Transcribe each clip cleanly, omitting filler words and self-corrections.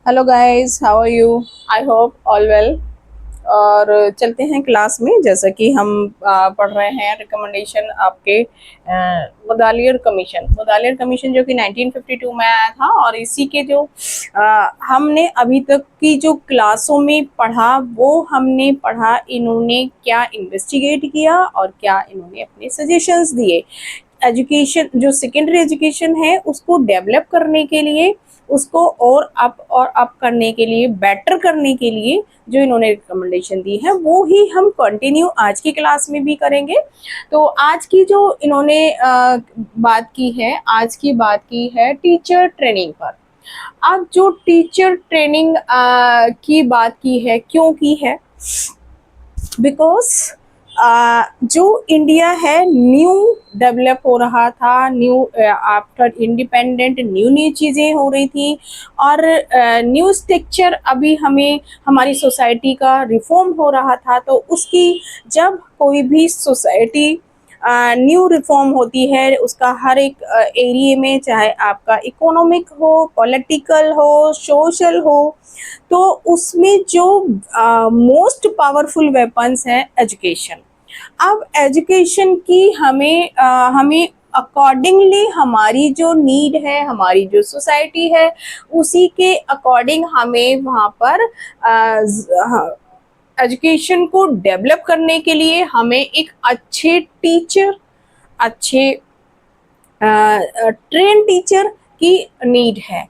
Hello guys, how are you? I hope all well. और चलते हैं क्लास में। जैसा कि हम पढ़ रहे हैं रिकमेंडेशन आपके मुदालियर कमीशन जो कि 1952 में आया था। और इसी के जो हमने अभी तक की जो क्लासों में पढ़ा वो हमने पढ़ा इन्होंने क्या इन्वेस्टिगेट किया और क्या इन्होंने अपने सजेशंस दिए। एजुकेशन जो सेकेंडरी एजुकेशन है उसको डेवलप करने के लिए, उसको और अप करने के लिए, बेटर करने के लिए जो इन्होंने रिकमेंडेशन दी है वो ही हम कंटिन्यू आज की क्लास में भी करेंगे। तो आज की जो इन्होंने बात की है, आज की बात की है टीचर ट्रेनिंग पर। अब जो टीचर ट्रेनिंग की बात की है, क्यों की है? बिकॉज जो इंडिया है न्यू डेवलप हो रहा था, new after independent new new चीज़ें हो रही थी। और न्यू स्ट्रक्चर अभी हमें हमारी सोसाइटी का रिफॉर्म हो रहा था। तो उसकी जब कोई भी सोसाइटी न्यू रिफॉर्म होती है उसका हर एक एरिया में, चाहे आपका इकोनॉमिक हो, पॉलिटिकल हो, सोशल हो, तो उसमें जो मोस्ट पावरफुल वेपन्स है एजुकेशन। अब एजुकेशन की हमें अकॉर्डिंगली हमारी जो नीड है, हमारी जो सोसाइटी है, उसी के अकॉर्डिंग हमें वहाँ पर एजुकेशन को डेवलप करने के लिए हमें एक अच्छे टीचर, अच्छे ट्रेन टीचर की नीड है।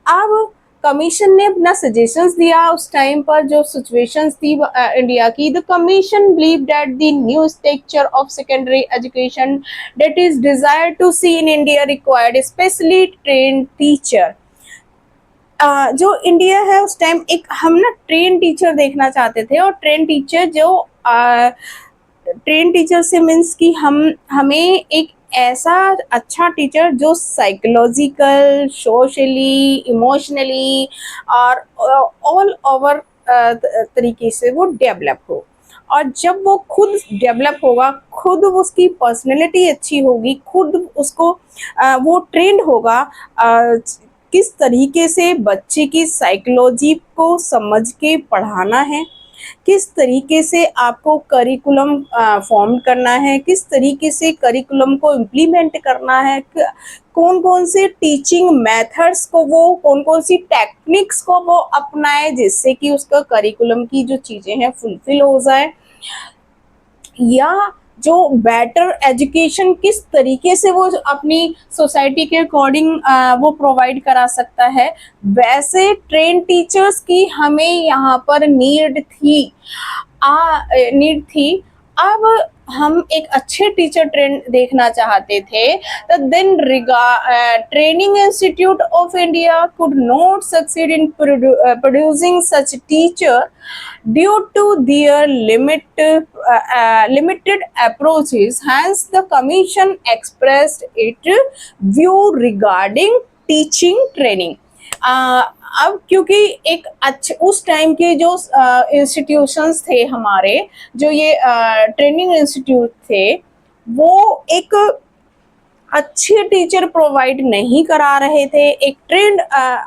अब कमीशन ने अपना सजेशंस दिया उस टाइम पर जो सिचुएशंस थी इंडिया की। The commission believe that the new structure of secondary education that is desire to see in India required specially train teacher. जो इंडिया है उस टाइम एक हम ना ट्रेन टीचर देखना चाहते थे। और ट्रेन टीचर जो ट्रेन टीचर से मीन्स कि हमें एक ऐसा अच्छा टीचर जो साइकोलॉजिकल, सोशली, इमोशनली और ऑल ओवर तरीके से वो डेवलप हो। और जब वो खुद डेवलप होगा, खुद उसकी पर्सनैलिटी अच्छी होगी, खुद उसको वो ट्रेंड होगा किस तरीके से बच्चे की साइकोलॉजी को समझ के पढ़ाना है, किस तरीके से आपको करिकुलम फॉर्म करना है, किस तरीके से करिकुलम को इम्प्लीमेंट करना है, कौन कौन से टीचिंग मेथड्स को वो, कौन कौन सी टेक्निक्स को वो अपनाए जिससे कि उसका करिकुलम की जो चीज़ें हैं फुलफिल हो जाए। या जो बेटर एजुकेशन किस तरीके से वो अपनी सोसाइटी के अकॉर्डिंग वो प्रोवाइड करा सकता है, वैसे ट्रेन टीचर्स की हमें यहाँ पर नीड थी। अब हम एक अच्छे टीचर ट्रेन देखना चाहते थे। तो then training institute of India could not succeed in producing such teacher due to their limited approaches. Hence the commission expressed its view regarding teaching training. अब क्योंकि एक अच्छे उस टाइम के जो इंस्टीट्यूशंस थे हमारे, जो ये ट्रेनिंग इंस्टीट्यूट थे, वो एक अच्छे टीचर प्रोवाइड नहीं करा रहे थे, एक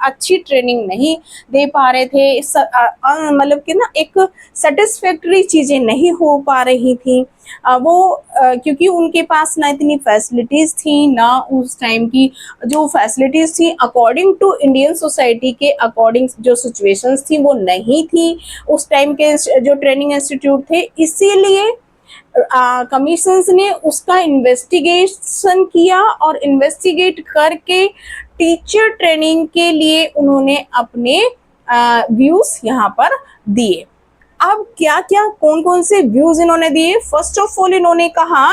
अच्छी ट्रेनिंग नहीं दे पा रहे थे, मतलब कि ना एक सेटिस्फैक्ट्री चीज़ें नहीं हो पा रही थी। क्योंकि उनके पास ना इतनी फैसिलिटीज़ थी, ना उस टाइम की जो फैसिलिटीज़ थी अकॉर्डिंग टू इंडियन सोसाइटी के अकॉर्डिंग जो सिचुएशंस थी वो नहीं थी उस टाइम के जो ट्रेनिंग इंस्टीट्यूट थे। इसीलिए कमीशंस ने उसका इन्वेस्टिगेशन किया और इन्वेस्टिगेट करके टीचर ट्रेनिंग के लिए उन्होंने अपने व्यूज यहाँ पर दिए। अब क्या क्या कौन कौन से व्यूज इन्होंने दिए? फर्स्ट ऑफ ऑल इन्होंने कहा,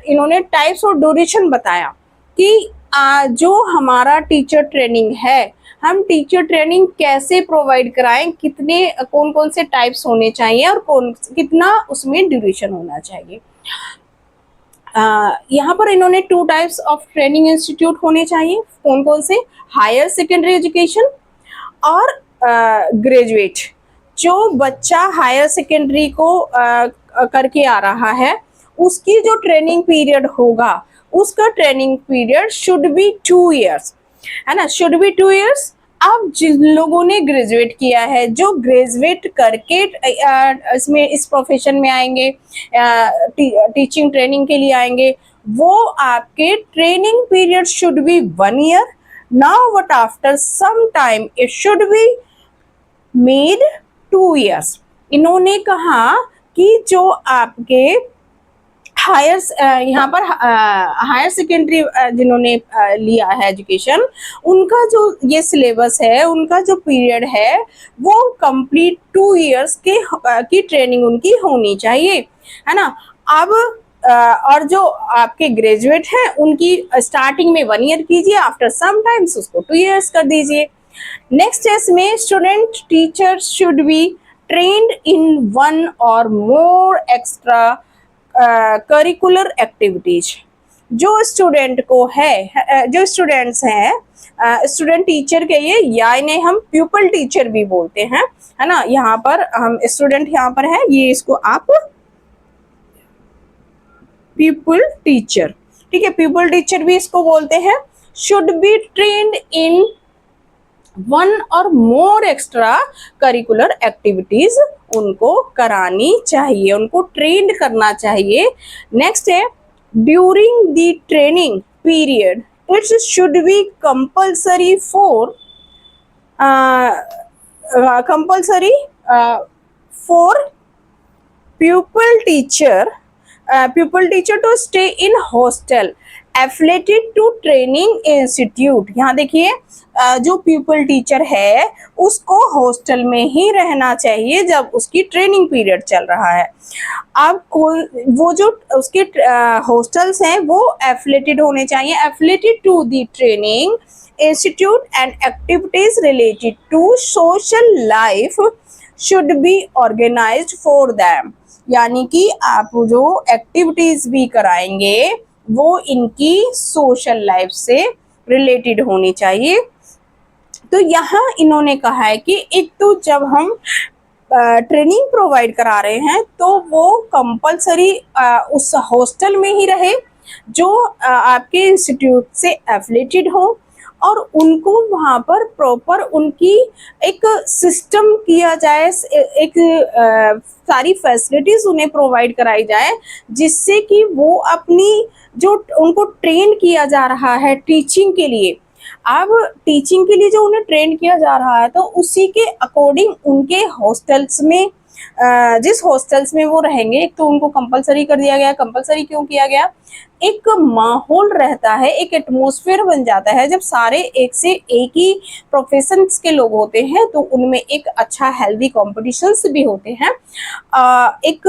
इन्होंने टाइप्स और ड्यूरेशन बताया कि जो हमारा टीचर ट्रेनिंग है, हम टीचर ट्रेनिंग कैसे प्रोवाइड कराएं, कितने कौन कौन से टाइप्स होने चाहिए और कितना उसमें ड्यूरेशन होना चाहिए। यहाँ पर इन्होंने 2 टाइप्स ऑफ ट्रेनिंग इंस्टीट्यूट होने चाहिए। कौन कौन से? हायर सेकेंडरी एजुकेशन और ग्रेजुएट। जो बच्चा हायर सेकेंडरी को करके आ रहा है उसकी जो ट्रेनिंग पीरियड होगा, उसका training period should B 2 years, है ना, शुड बी 2 years। अब जिन लोगों ने ग्रेजुएट किया है, जो ग्रेजुएट करके इसमें इस प्रोफेशन में आएंगे, टीचिंग ट्रेनिंग के लिए आएंगे, वो आपके training period should be 1 year. Now but after some time it should be made 2 years. इन्होंने कहा कि जो आपके हायर यहाँ पर हायर सेकेंडरी जिन्होंने लिया है एजुकेशन, उनका जो ये सिलेबस है, उनका जो पीरियड है, वो कंप्लीट 2 years की ट्रेनिंग उनकी होनी चाहिए, है ना। अब और जो आपके ग्रेजुएट हैं, उनकी स्टार्टिंग में 1 year कीजिए, आफ्टर सम टाइम्स उसको 2 years कर दीजिए। नेक्स्ट है इसमें student teacher should be trained in 1 or more extra curricular activities. जो स्टूडेंट को है, जो स्टूडेंट्स हैं, स्टूडेंट टीचर के या इन्हें हम प्यूपल टीचर भी बोलते हैं, है ना। यहाँ पर हम स्टूडेंट यहाँ पर है, ये इसको आप प्यूपल टीचर, ठीक है, प्यूपल टीचर भी इसको बोलते हैं। Should be trained in 1 or more extra curricular activities उनको करानी चाहिए, उनको ट्रेंड करना चाहिए। नेक्स्ट है during the training period it should be compulsory for pupil teacher to stay in hostel affiliated to training institute। यहाँ देखिए, जो प्यूपल टीचर है उसको हॉस्टल में ही रहना चाहिए जब उसकी ट्रेनिंग पीरियड चल रहा है। अब वो जो उसके हॉस्टल्स हैं वो एफिलेटेड होने चाहिए, affiliated to the training institute and activities related to social life should be organised for them. यानी कि आप जो एक्टिविटीज भी कराएंगे वो इनकी सोशल लाइफ से रिलेटेड होनी चाहिए। तो यहाँ इन्होंने कहा है कि एक तो जब हम ट्रेनिंग प्रोवाइड करा रहे हैं तो वो कंपलसरी उस हॉस्टल में ही रहे जो आपके इंस्टीट्यूट से एफिलेटेड हो, और उनको वहाँ पर प्रॉपर उनकी एक सिस्टम किया जाए, एक सारी फैसिलिटीज उन्हें प्रोवाइड कराई जाए, जिससे कि वो अपनी जो उनको ट्रेन किया जा रहा है टीचिंग के लिए, अब टीचिंग के लिए जो उन्हें ट्रेन किया जा रहा है तो उसी के अकॉर्डिंग उनके हॉस्टल्स में जिस हॉस्टल्स में वो रहेंगे, एक तो उनको कंपलसरी कर दिया गया। कंपलसरी क्यों किया गया? एक माहौल रहता है, एक एटमॉस्फेयर बन जाता है जब सारे एक से एक ही प्रोफेशंस के लोग होते हैं, तो उनमें एक अच्छा हेल्दी कॉम्पिटिशन्स भी होते हैं, एक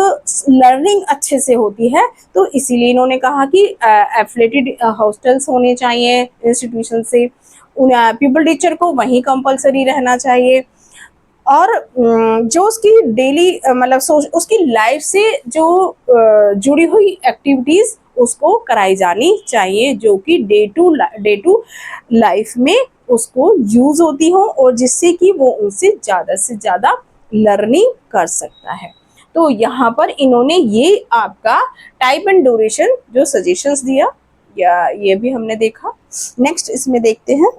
लर्निंग अच्छे से होती है। तो इसीलिए इन्होंने कहा कि एफिलेटेड हॉस्टल्स होने चाहिए इंस्टीट्यूशन से, पीपल टीचर को वहीं कंपलसरी रहना चाहिए, और जो उसकी डेली मतलब उसकी लाइफ से जो जुड़ी हुई एक्टिविटीज उसको कराई जानी चाहिए, जो कि डे टू लाइफ में उसको यूज होती हो, और जिससे कि वो उनसे ज़्यादा लर्निंग कर सकता है। तो यहाँ पर इन्होंने ये आपका टाइप एंड ड्यूरेशन जो सजेशंस दिया, या ये भी हमने देखा। नेक्स्ट इसमें देखते हैं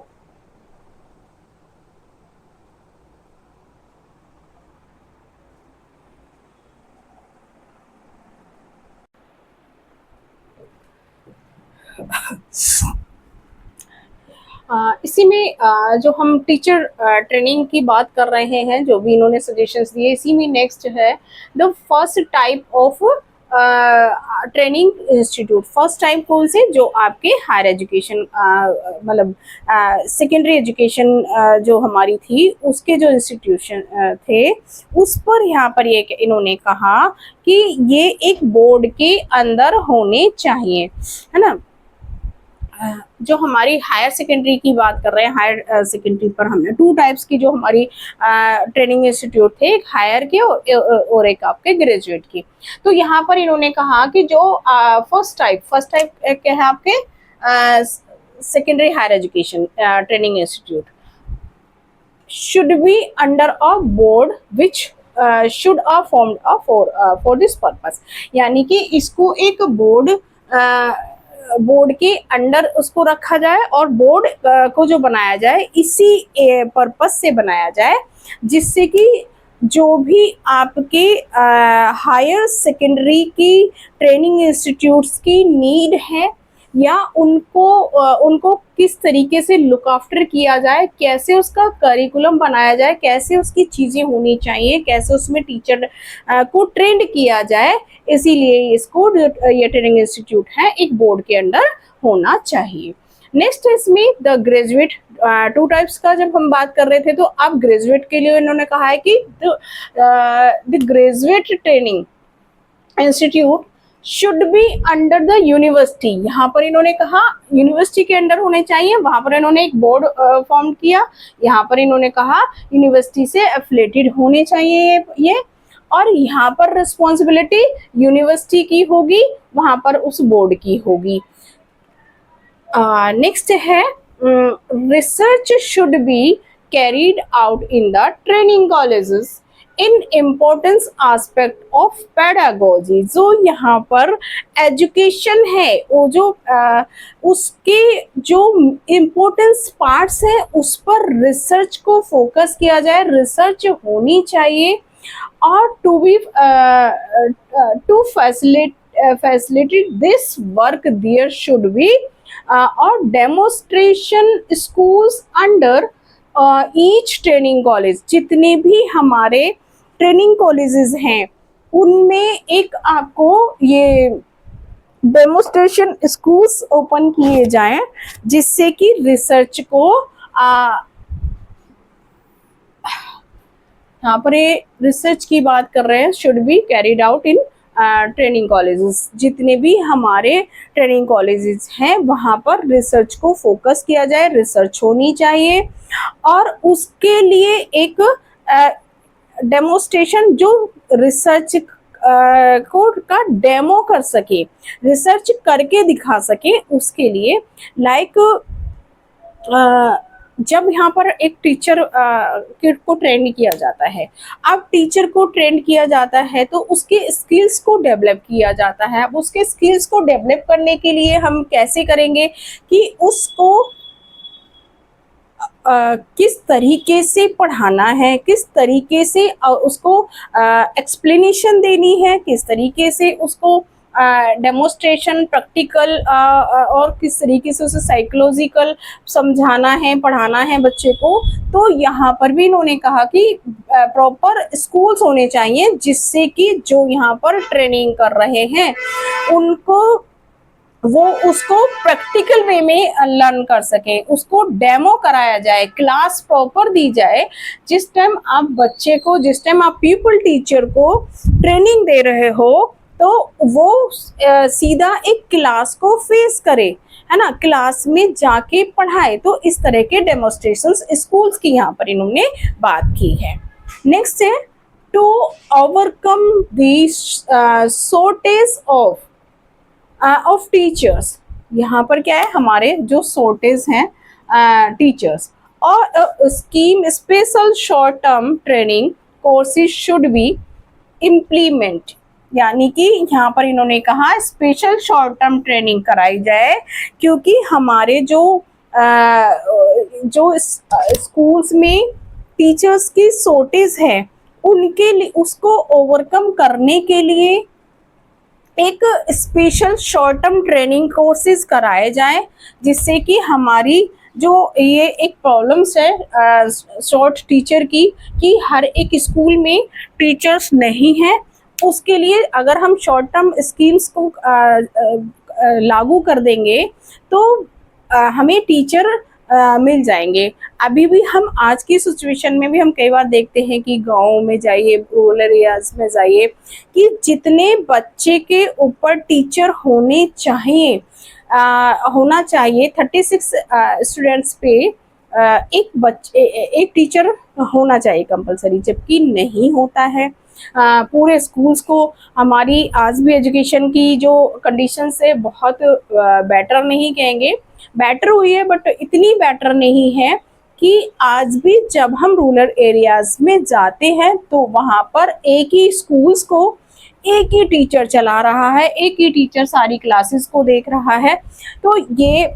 इसी में जो हम टीचर ट्रेनिंग की बात कर रहे हैं, जो भी इन्होंने सजेशंस दिए, इसी में नेक्स्ट है the first type of training institute. First type कौन से? जो आपके हायर एजुकेशन मतलब सेकेंडरी एजुकेशन जो हमारी थी उसके जो इंस्टीट्यूशन थे, उस पर यहाँ पर ये इन्होंने कहा कि ये एक बोर्ड के अंदर होने चाहिए, है ना। जो हमारी हायर सेकेंडरी की बात कर रहे हैं, हायर सेकेंडरी पर हमने 2 टाइप्स की जो हमारी ट्रेनिंग इंस्टीट्यूट थे, एक हायर के और एक आपके ग्रेजुएट की। तो यहाँ पर इन्होंने कहा कि जो फर्स्ट टाइप क्या है आपके secondary higher education training institute should be under a board which should formed for this purpose. यानी कि इसको एक बोर्ड बोर्ड के अंडर उसको रखा जाए और बोर्ड को जो बनाया जाए इसी पर्पस से बनाया जाए, जिससे कि जो भी आपके हायर सेकेंडरी की ट्रेनिंग इंस्टीट्यूट्स की नीड है या उनको किस तरीके से लुक आफ्टर किया जाए, कैसे उसका करिकुलम बनाया जाए, कैसे उसकी चीज़ें होनी चाहिए, कैसे उसमें टीचर को ट्रेंड किया जाए, इसीलिए इसको ये ट्रेनिंग इंस्टीट्यूट है एक बोर्ड के अंडर होना चाहिए। नेक्स्ट इसमें द ग्रेजुएट, टू टाइप्स का जब हम बात कर रहे थे तो अब ग्रेजुएट के लिए इन्होंने कहा है कि the graduate training institute should be under the university. यहाँ पर इन्होंने कहा यूनिवर्सिटी के अंडर होने चाहिए, वहां पर इन्होंने एक बोर्ड फॉर्म किया, यहाँ पर इन्होंने कहा यूनिवर्सिटी से एफिलेटेड होने चाहिए ये, और यहाँ पर रिस्पॉन्सिबिलिटी यूनिवर्सिटी की होगी, वहां पर उस बोर्ड की होगी। नेक्स्ट है research should be carried out in the training colleges in importance aspect of pedagogy. जो यहाँ पर एजुकेशन है वो जो उसके जो इम्पोर्टेंस पार्ट्स है उस पर रिसर्च को फोकस किया जाए, रिसर्च होनी चाहिए, और to facilitate this work there should be और demonstration schools under each training college. जितने भी हमारे ट्रेनिंग कॉलेजेस हैं उनमें एक आपको ये डेमोस्ट्रेशन स्कूल्स ओपन किए जाएं, जिससे कि रिसर्च को यहाँ पर ये रिसर्च की बात कर रहे हैं, should be carried out in training colleges. जितने भी हमारे ट्रेनिंग कॉलेजेस हैं वहाँ पर रिसर्च को फोकस किया जाए, रिसर्च होनी चाहिए, और उसके लिए एक डेमोस्ट्रेशन जो रिसर्च को का डेमो कर सके, रिसर्च करके दिखा सके, उसके लिए लाइक जब यहाँ पर एक टीचर को ट्रेंड किया जाता है, अब टीचर को ट्रेंड किया जाता है तो उसके स्किल्स को डेवलप किया जाता है। अब उसके स्किल्स को डेवलप करने के लिए हम कैसे करेंगे कि उसको किस तरीके से पढ़ाना है, किस तरीके से उसको एक्सप्लेनेशन देनी है, किस तरीके से उसको डेमोस्ट्रेशन प्रैक्टिकल और किस तरीके से उसे साइकोलॉजिकल समझाना है, पढ़ाना है बच्चे को। तो यहाँ पर भी इन्होंने कहा कि प्रॉपर स्कूल्स होने चाहिए, जिससे कि जो यहाँ पर ट्रेनिंग कर रहे हैं उनको वो उसको प्रैक्टिकल वे में लर्न कर सके, उसको डेमो कराया जाए, क्लास प्रॉपर दी जाए। जिस टाइम आप बच्चे को, जिस टाइम आप पीपल टीचर को ट्रेनिंग दे रहे हो तो वो सीधा एक क्लास को फेस करे, है ना, क्लास में जाके पढ़ाए। तो इस तरह के डेमोस्ट्रेशंस स्कूल्स की यहाँ पर इन्होंने बात की है। नेक्स्ट है to overcome the shortage of teachers. यहाँ पर क्या है, हमारे जो शॉर्टेज हैं टीचर्स, और scheme special short term training courses should be implement. यानी कि यहाँ पर इन्होंने कहा स्पेशल शॉर्ट टर्म ट्रेनिंग कराई जाए, क्योंकि हमारे जो स्कूल्स में टीचर्स की शॉर्टेज है उनके लिए, उसको ओवरकम करने के लिए एक special short term training courses कराए जाएं, जिससे कि हमारी जो ये एक प्रॉब्लम्स है शॉर्ट टीचर की कि हर एक स्कूल में टीचर्स नहीं हैं, उसके लिए अगर हम शॉर्ट टर्म स्कीम्स को लागू कर देंगे तो हमें टीचर मिल जाएंगे। अभी भी हम आज की सिचुएशन में भी हम कई बार देखते हैं कि गाँव में जाइए, रूरल एरियाज में जाइए, कि जितने बच्चे के ऊपर टीचर होने चाहिए होना चाहिए 36 स्टूडेंट्स पे एक टीचर होना चाहिए कंपलसरी, जबकि नहीं होता है। पूरे स्कूल्स को हमारी आज भी एजुकेशन की जो कंडीशन है बहुत बेटर नहीं कहेंगे, बेटर हुई है बट इतनी बेटर नहीं है कि आज भी जब हम रूरल एरियाज में जाते हैं तो वहाँ पर एक ही स्कूल्स को एक ही टीचर चला रहा है, एक ही टीचर सारी क्लासेस को देख रहा है। तो ये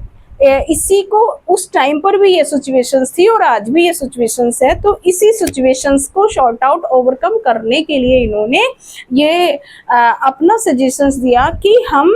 इसी को उस टाइम पर भी ये सिचुएशंस थी और आज भी ये सिचुएशंस है। तो इसी सिचुएशंस को शॉर्ट आउट ओवरकम करने के लिए इन्होंने ये अपना सजेशंस दिया कि हम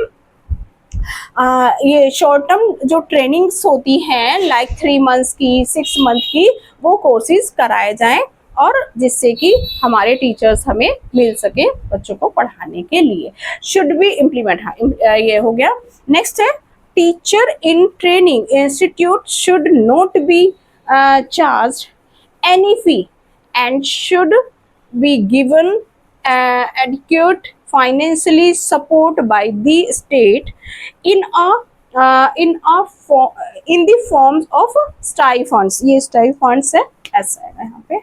ये शॉर्ट टर्म जो ट्रेनिंग्स होती हैं लाइक 3 मंथ्स की, 6 मंथ की, वो कोर्सेज कराए जाएं और जिससे कि हमारे टीचर्स हमें मिल सके बच्चों को पढ़ाने के लिए। शुड बी इम्प्लीमेंट, हाँ ये हो गया। नेक्स्ट है teacher in training institute should not be charge any fee and should be given adequate financially support by the state in the forms of stipends। ये stipends है, ऐसा है यहाँ पे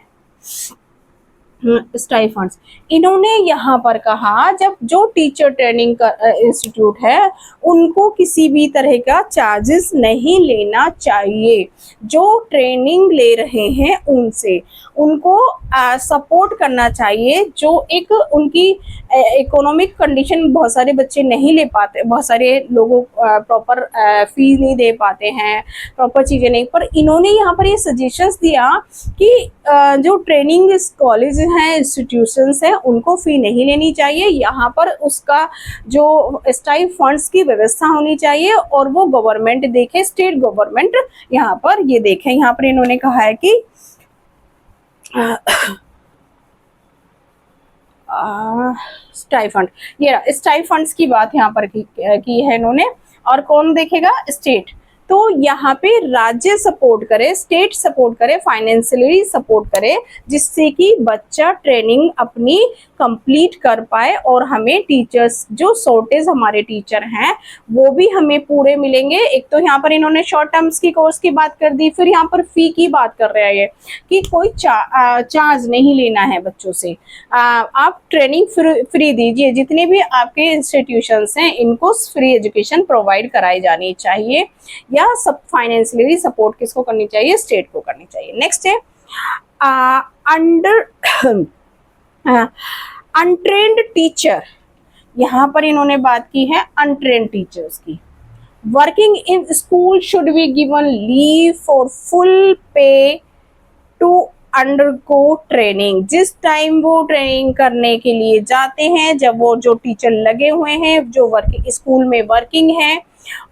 स्टाइफंड्स। इन्होंने यहाँ पर कहा जब जो टीचर ट्रेनिंग का इंस्टीट्यूट है उनको किसी भी तरह का चार्जेस नहीं लेना चाहिए। जो ट्रेनिंग ले रहे हैं उनसे उनको सपोर्ट करना चाहिए। जो एक उनकी इकोनॉमिक कंडीशन, बहुत सारे बच्चे नहीं ले पाते, बहुत सारे लोगों प्रॉपर फीस नहीं दे पाते हैं, प्रॉपर चीज़ें नहीं, पर इन्होंने यहाँ पर ये सजेशंस दिया कि जो ट्रेनिंग कॉलेज हैं, इंस्टीट्यूशंस हैं, उनको फ़ी नहीं लेनी चाहिए। यहाँ पर उसका जो स्टाइप फंड्स की व्यवस्था होनी चाहिए और वो गवर्नमेंट देखे, स्टेट गवर्नमेंट यहाँ पर ये देखें। यहाँ पर इन्होंने कहा है कि स्टाइफंड, ये स्टाइफंड्स की बात यहाँ पर की है इन्होंने। और कौन देखेगा? स्टेट। तो यहाँ पे राज्य सपोर्ट करे, स्टेट सपोर्ट करे, फाइनेंशियली सपोर्ट करे, जिससे कि बच्चा ट्रेनिंग अपनी कंप्लीट कर पाए और हमें टीचर्स, जो शॉर्टेज हमारे टीचर हैं वो भी हमें पूरे मिलेंगे। एक तो यहाँ पर इन्होंने शॉर्ट टर्म्स की कोर्स की बात कर दी, फिर यहाँ पर फी की बात कर रहे हैं ये कि कोई चार्ज नहीं लेना है बच्चों से। आप ट्रेनिंग फ्री दीजिए, जितने भी आपके इंस्टीट्यूशंस हैं इनको फ्री एजुकेशन प्रोवाइड कराई जानी चाहिए। या सब फाइनेंशियली सपोर्ट किसको करनी चाहिए? स्टेट को करनी चाहिए। नेक्स्ट है अनट्रेंड टीचर। यहाँ पर इन्होंने बात की है अनट्रेंड टीचर्स की। Working in school should be given leave for full पे टू अंडरगो ट्रेनिंग। जिस टाइम वो ट्रेनिंग करने के लिए जाते हैं, जब वो जो टीचर लगे हुए हैं, जो वर्किंग स्कूल में वर्किंग है,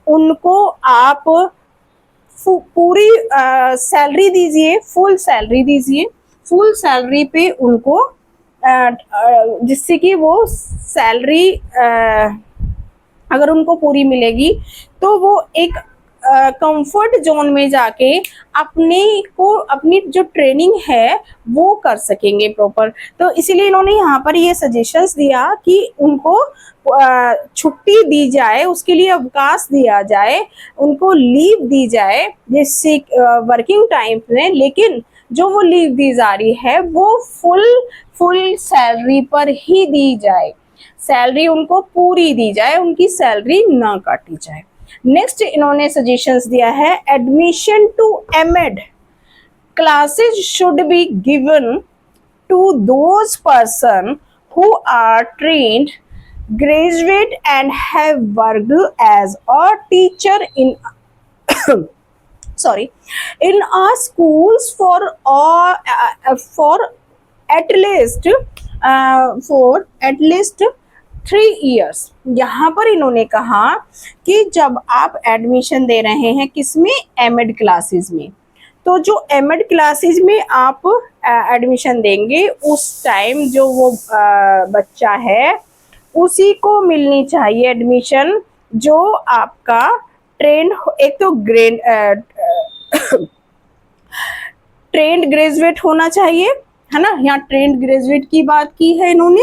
उनको आप पूरी सैलरी दीजिए, फुल सैलरी दीजिए, फुल सैलरी पे उनको जिससे कि वो सैलरी अगर उनको पूरी मिलेगी तो वो एक कंफर्ट जोन में जाके अपनी जो ट्रेनिंग है वो कर सकेंगे प्रॉपर। तो इसीलिए इन्होंने यहाँ पर ये सजेशंस दिया कि उनको छुट्टी दी जाए, उसके लिए अवकाश दिया जाए, उनको लीव दी जाए जिससे वर्किंग टाइम में, लेकिन जो वो लीव दी जा रही है वो फुल सैलरी पर ही दी जाए, सैलरी उनको पूरी दी जाए, उनकी सैलरी ना काटी जाए। नेक्स्ट इन्होंने सजेशंस दिया है admission to MEd classes should be given to those person who are trained graduate and have worked as a teacher in in our schools for at least 3 years। यहाँ पर इन्होंने कहा कि जब आप एडमिशन दे रहे हैं किसमें? एमएड क्लासेस में। तो जो एमएड क्लासेस में आप एडमिशन देंगे उस टाइम जो वो बच्चा है उसी को मिलनी चाहिए एडमिशन जो आपका ट्रेंड, एक तो ट्रेंड ग्रेजुएट होना चाहिए, है ना। यहाँ ट्रेंड ग्रेजुएट की बात की है इन्होंने,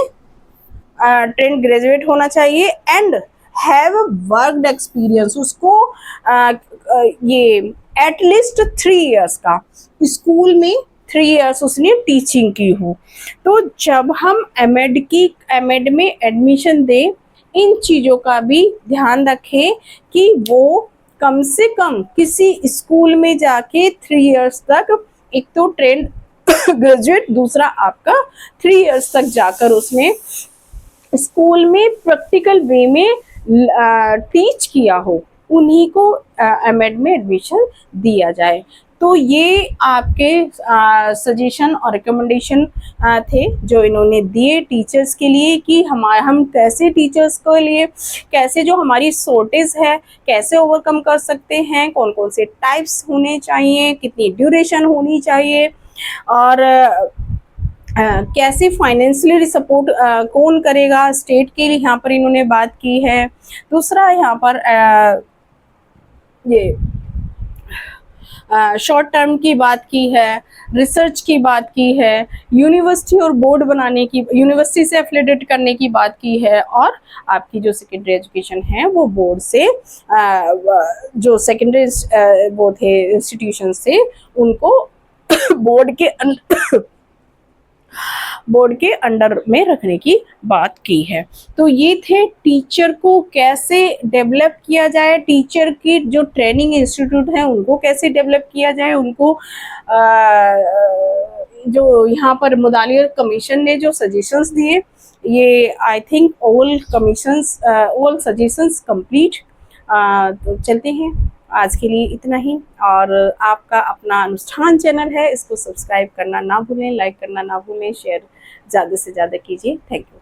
ट्रेंड ग्रेजुएट होना चाहिए एंड हैव वर्कड एक्सपीरियंस, उसको ये एटलीस्ट 3 इयर्स का स्कूल में 3 इयर्स उसने टीचिंग की हो। तो जब हम एमएड में एडमिशन दें, इन चीज़ों का भी ध्यान रखें कि वो कम से कम किसी स्कूल में जाके 3 इयर्स तक, एक तो ट्रेंड ग्रेजुएट, दूसरा आपका 3 इयर्स तक जाकर उसने स्कूल में प्रैक्टिकल वे में टीच किया हो, उन्हीं को एमएड में एडमिशन दिया जाए। तो ये आपके सजेशन और रिकमेंडेशन थे जो इन्होंने दिए टीचर्स के लिए कि हम कैसे टीचर्स के लिए कैसे जो हमारी शॉर्टेज है कैसे ओवरकम कर सकते हैं, कौन कौन से टाइप्स होने चाहिए, कितनी ड्यूरेशन होनी चाहिए, और कैसे फाइनेंशियली सपोर्ट कौन करेगा स्टेट के लिए, यहाँ पर इन्होंने बात की है। दूसरा यहाँ पर ये शॉर्ट टर्म की बात की है, रिसर्च की बात की है, यूनिवर्सिटी और बोर्ड बनाने की, यूनिवर्सिटी से एफिलिएट करने की बात की है, और आपकी जो सेकेंडरी एजुकेशन है वो बोर्ड से जो सेकेंडरी वो थे इंस्टीट्यूशन से उनको बोर्ड के अंडर में रखने की बात की है। तो ये थे टीचर को कैसे डेवलप किया जाए, टीचर की जो ट्रेनिंग इंस्टीट्यूट है उनको कैसे डेवलप किया जाए, उनको जो यहाँ पर मुदालिया कमीशन ने जो सजेशंस दिए, ये I think all suggestions complete. तो चलते हैं, आज के लिए इतना ही। और आपका अपना अनुष्ठान चैनल है, इसको सब्सक्राइब करना ना भूलें, लाइक करना ना भूलें, शेयर ज़्यादा से ज़्यादा कीजिए। Thank you.